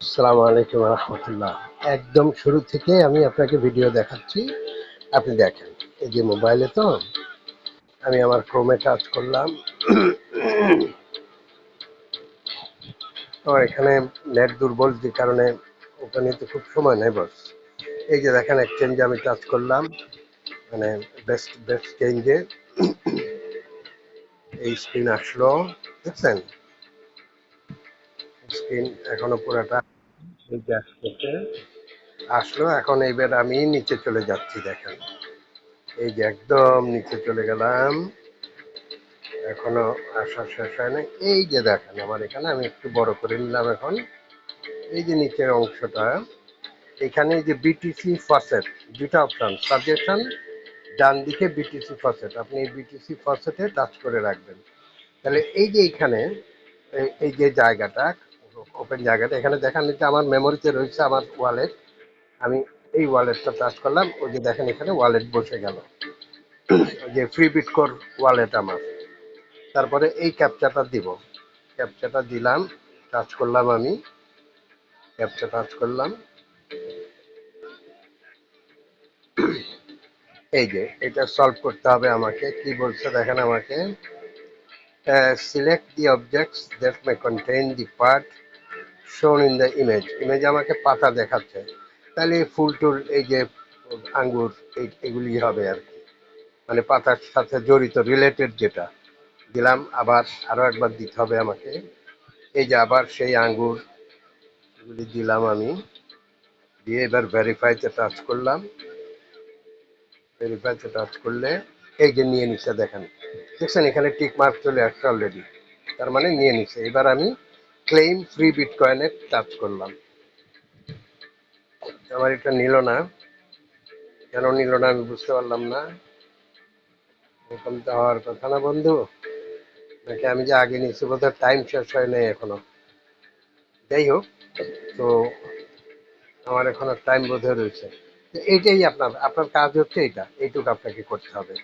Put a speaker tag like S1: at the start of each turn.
S1: আসসালামু আলাইকুম রহমতুল্লাহ। একদম শুরু থেকে আমি আপনাকে ভিডিও দেখাচ্ছি, আপনি দেখেন। এই যে মোবাইলে তো আমি আমার ক্রোমে টাচ করলাম। আমার এখানে নেট দুর্বল যে কারণে ওখানে তো খুব সময় নেই বস। এই যে দেখেন এক্সচেঞ্জে আমি টাচ করলাম, মানে বেস্ট বেস্ট চেঞ্জে এই স্ক্রিন আসলো, দেখছেন? স্ক্রিন এখনো পুরাটা এই যে আসলো। এখন এইবার আমি নিচে চলে যাচ্ছি, দেখেন। এই যে একদম নিচে চলে গেলাম, এখনো আসা শেষ হয় না। এই যে দেখেন আমার এখানে আমি একটু বড় করে নিলাম এখন। এই যে নিচের অংশটা, এখানে যে বিটিসি ফসেট, দুটা অপশন, সাজেশন, ডান দিকে বিটিসি ফসেট, আপনি এই বিটিসি ফসেটে টাচ করে রাখবেন। তাহলে এই যে এখানে এই যে জায়গাটা, ওপেন জায়গাটা, এখানে দেখান যে আমার মেমোরিতে রয়েছে আমার ওয়ালেট। আমি এই ওয়ালেটটা টাচ করলাম, ওই যে দেখেন এখানে ওয়ালেট বসে গেল, ওই যে ফ্রি বিটকোর ওয়ালেট আমার। তারপরে এই ক্যাপচাটা দিব, ক্যাপচাটা দিলাম, টাচ করলাম, আমি ক্যাপচা টাচ করলাম। এই যে এটা সলভ করতে হবে আমাকে। কি বলছে দেখেন আমাকে, select the objects that may contain the part শোন ইন দ্য ইমেজ। ইমেজ আমাকে পাতা দেখাচ্ছে, তাহলে ফুল টুল, এই যে আঙ্গুর, এগুলি হবে আর কি, মানে পাতার সাথে জড়িত রিলেটেড যেটা দিলাম। আবার আরো একবার দিতে হবে আমাকে। এই যে আবার সেই আঙ্গুর, এগুলি দিলাম আমি, দিয়ে এবার ভেরিফাইতে টাচ করলাম। ভেরিফাইতে টাচ করলে এই যে নিয়ে নিচ্ছে, দেখেন, দেখছেন এখানে টিক মার্ক চলে আসছে অলরেডি, তার মানে নিয়ে নিচ্ছে। এবার আমি ক্লেম ফ্রি বিটকয়েনে টাচ করলাম। আমার এটা নিল না, কেন নিল না আমি বুঝতে পারলাম না। এরকম তো হওয়ার কথা না বন্ধু, নাকি আমি যে আগে নিচ্ছি বোধহয় টাইম শেষ হয় নাই এখনো। যাই হোক, তো আমার এখনো টাইম বোধহয় রয়েছে। এইটাই আপনার আপনার কাজ হচ্ছে, এইটুকু আপনাকে করতে হবে।